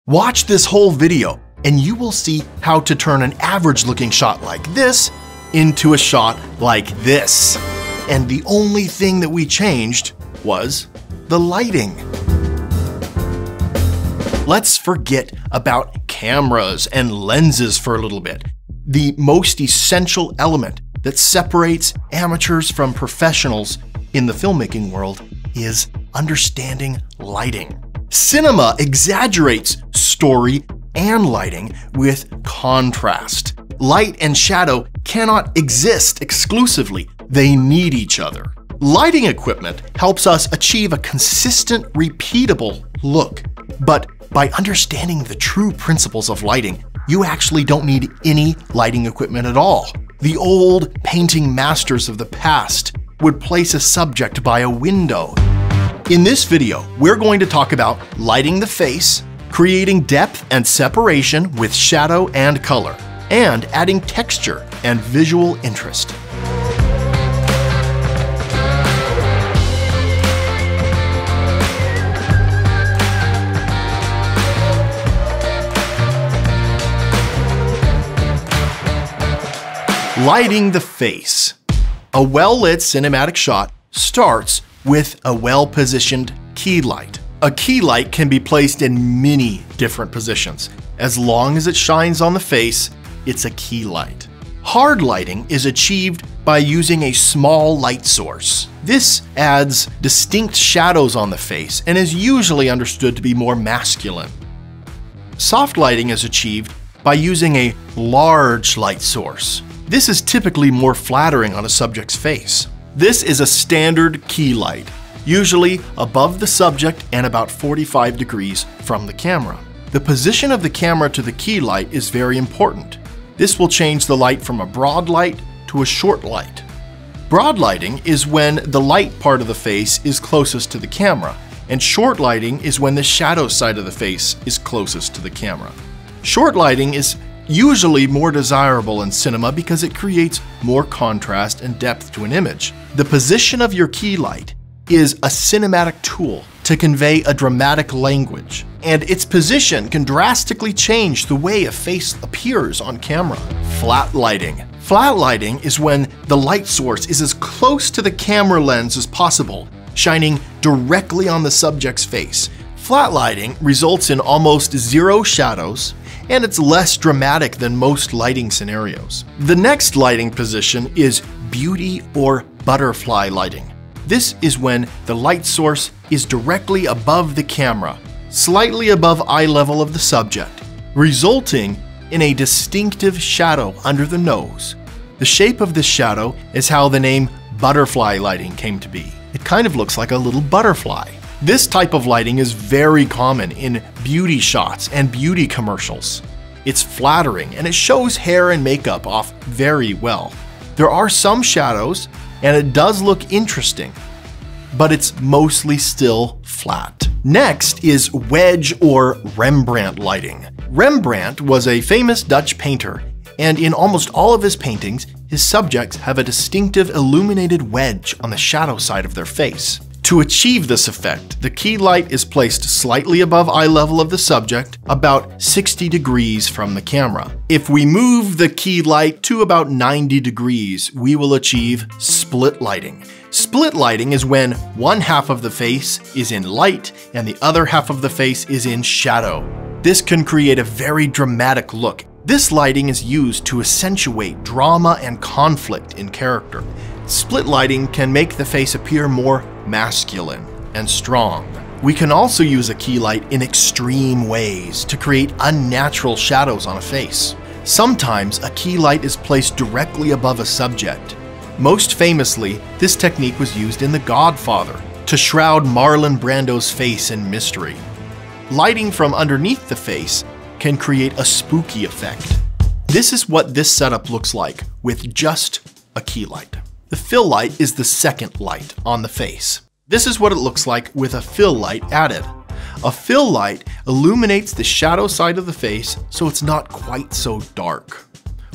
Watch this whole video and you will see how to turn an average looking shot like this into a shot like this. And the only thing that we changed was the lighting. Let's forget about cameras and lenses for a little bit. The most essential element that separates amateurs from professionals in the filmmaking world is understanding lighting. Cinema exaggerates story and lighting with contrast. Light and shadow cannot exist exclusively. They need each other. Lighting equipment helps us achieve a consistent, repeatable look. But by understanding the true principles of lighting, you actually don't need any lighting equipment at all. The old painting masters of the past would place a subject by a window. In this video, we're going to talk about lighting the face, creating depth and separation with shadow and color, and adding texture and visual interest. Lighting the face. A well-lit cinematic shot starts with a well-positioned key light. A key light can be placed in many different positions. As long as it shines on the face, it's a key light. Hard lighting is achieved by using a small light source. This adds distinct shadows on the face and is usually understood to be more masculine. Soft lighting is achieved by using a large light source. This is typically more flattering on a subject's face. This is a standard key light, usually above the subject and about 45 degrees from the camera. The position of the camera to the key light is very important. This will change the light from a broad light to a short light. Broad lighting is when the light part of the face is closest to the camera, and short lighting is when the shadow side of the face is closest to the camera. Short lighting is usually more desirable in cinema because it creates more contrast and depth to an image. The position of your key light is a cinematic tool to convey a dramatic language, and its position can drastically change the way a face appears on camera. Flat lighting. Flat lighting is when the light source is as close to the camera lens as possible, shining directly on the subject's face. Flat lighting results in almost zero shadows, and it's less dramatic than most lighting scenarios. The next lighting position is beauty or butterfly lighting. This is when the light source is directly above the camera, slightly above eye level of the subject, resulting in a distinctive shadow under the nose. The shape of this shadow is how the name butterfly lighting came to be. It kind of looks like a little butterfly. This type of lighting is very common in beauty shots and beauty commercials. It's flattering and it shows hair and makeup off very well. There are some shadows and it does look interesting, but it's mostly still flat. Next is wedge or Rembrandt lighting. Rembrandt was a famous Dutch painter, and in almost all of his paintings, his subjects have a distinctive illuminated wedge on the shadow side of their face. To achieve this effect, the key light is placed slightly above eye level of the subject, about 60 degrees from the camera. If we move the key light to about 90 degrees, we will achieve split lighting. Split lighting is when one half of the face is in light and the other half of the face is in shadow. This can create a very dramatic look. This lighting is used to accentuate drama and conflict in character. Split lighting can make the face appear more masculine and strong. We can also use a key light in extreme ways to create unnatural shadows on a face. Sometimes a key light is placed directly above a subject. Most famously, this technique was used in The Godfather to shroud Marlon Brando's face in mystery. Lighting from underneath the face can create a spooky effect. This is what this setup looks like with just a key light. The fill light is the second light on the face. This is what it looks like with a fill light added. A fill light illuminates the shadow side of the face so it's not quite so dark.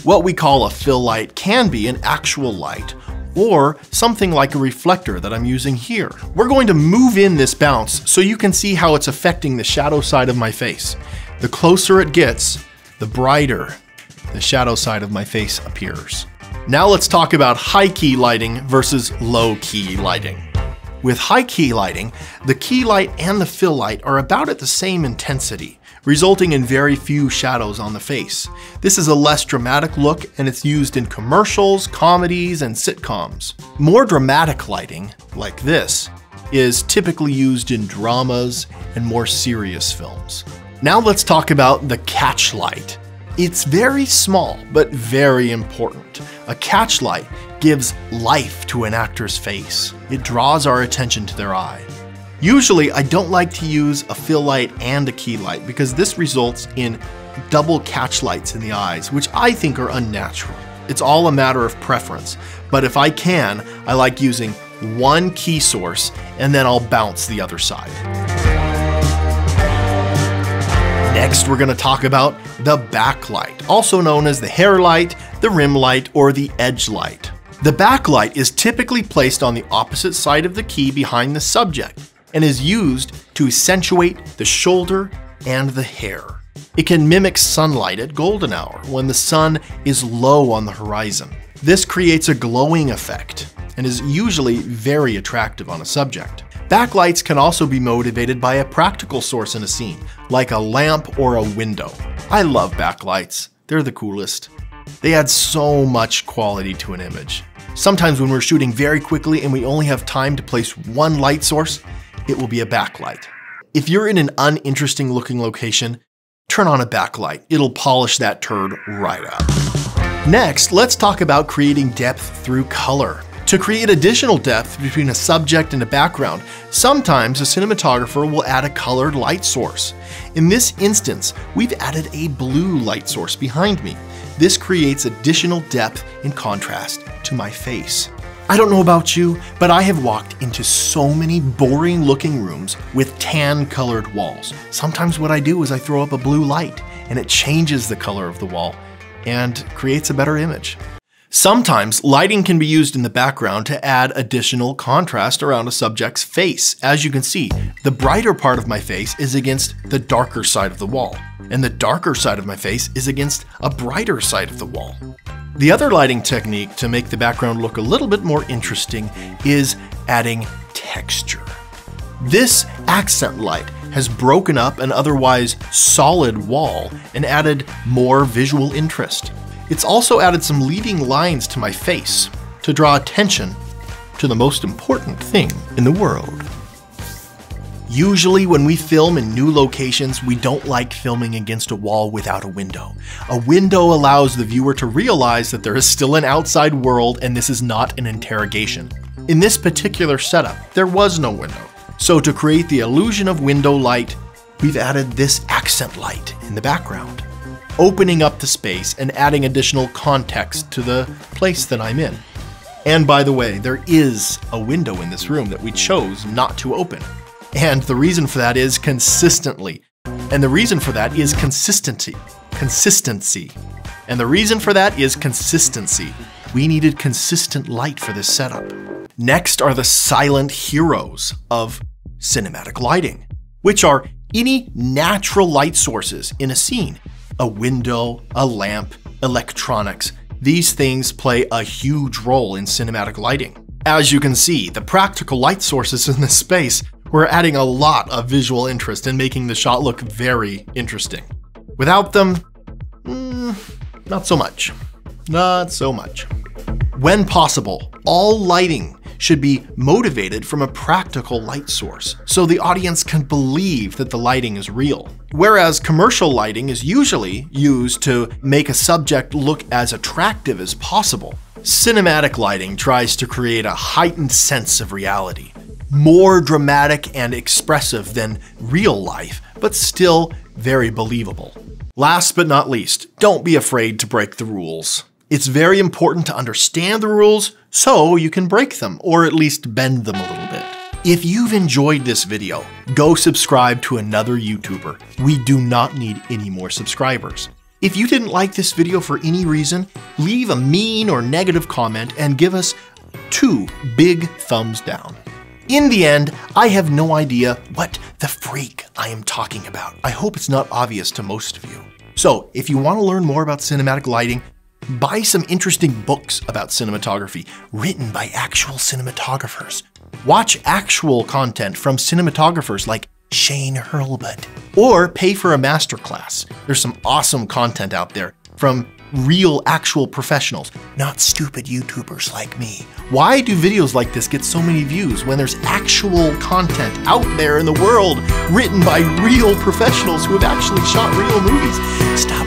What we call a fill light can be an actual light or something like a reflector that I'm using here. We're going to move in this bounce so you can see how it's affecting the shadow side of my face. The closer it gets, the brighter the shadow side of my face appears. Now let's talk about high key lighting versus low key lighting. With high key lighting, the key light and the fill light are about at the same intensity, resulting in very few shadows on the face. This is a less dramatic look, and it's used in commercials, comedies, and sitcoms. More dramatic lighting, like this, is typically used in dramas and more serious films. Now let's talk about the catch light. It's very small, but very important. A catch light gives life to an actor's face. It draws our attention to their eye. Usually, I don't like to use a fill light and a key light because this results in double catch lights in the eyes, which I think are unnatural. It's all a matter of preference, but if I can, I like using one key source and then I'll bounce the other side. Next, we're going to talk about the backlight, also known as the hair light, the rim light, or the edge light. The backlight is typically placed on the opposite side of the key behind the subject and is used to accentuate the shoulder and the hair. It can mimic sunlight at golden hour when the sun is low on the horizon. This creates a glowing effect and is usually very attractive on a subject. Backlights can also be motivated by a practical source in a scene, like a lamp or a window. I love backlights. They're the coolest. They add so much quality to an image. Sometimes when we're shooting very quickly and we only have time to place one light source, it will be a backlight. If you're in an uninteresting looking location, turn on a backlight. It'll polish that turd right up. Next, let's talk about creating depth through color. To create additional depth between a subject and a background, sometimes a cinematographer will add a colored light source. In this instance, we've added a blue light source behind me. This creates additional depth and contrast to my face. I don't know about you, but I have walked into so many boring looking rooms with tan colored walls. Sometimes what I do is I throw up a blue light and it changes the color of the wall and creates a better image. Sometimes lighting can be used in the background to add additional contrast around a subject's face. As you can see, the brighter part of my face is against the darker side of the wall, and the darker side of my face is against a brighter side of the wall. The other lighting technique to make the background look a little bit more interesting is adding texture. This accent light has broken up an otherwise solid wall and added more visual interest. It's also added some leading lines to my face to draw attention to the most important thing in the world. Usually when we film in new locations, we don't like filming against a wall without a window. A window allows the viewer to realize that there is still an outside world and this is not an interrogation. In this particular setup, there was no window. So to create the illusion of window light, we've added this accent light in the background, opening up the space and adding additional context to the place that I'm in. And by the way, there is a window in this room that we chose not to open. And the reason for that is consistency. And the reason for that is consistency. And the reason for that is consistency. We needed consistent light for this setup. Next are the silent heroes of cinematic lighting, which are any natural light sources in a scene. A window, a lamp, electronics. These things play a huge role in cinematic lighting. As you can see, the practical light sources in this space were adding a lot of visual interest and making the shot look very interesting. Without them, not so much. Not so much. When possible, all lighting should be motivated from a practical light source, so the audience can believe that the lighting is real. Whereas commercial lighting is usually used to make a subject look as attractive as possible, cinematic lighting tries to create a heightened sense of reality. More dramatic and expressive than real life, but still very believable. Last but not least, don't be afraid to break the rules. It's very important to understand the rules so you can break them, or at least bend them a little bit. If you've enjoyed this video, go subscribe to another YouTuber. We do not need any more subscribers. If you didn't like this video for any reason, leave a mean or negative comment and give us 2 big thumbs down. In the end, I have no idea what the freak I am talking about. I hope it's not obvious to most of you. So if you want to learn more about cinematic lighting, buy some interesting books about cinematography written by actual cinematographers. Watch actual content from cinematographers like Shane Hurlbut, or pay for a masterclass. There's some awesome content out there from real, actual professionals, not stupid YouTubers like me. Why do videos like this get so many views when there's actual content out there in the world written by real professionals who have actually shot real movies? Stop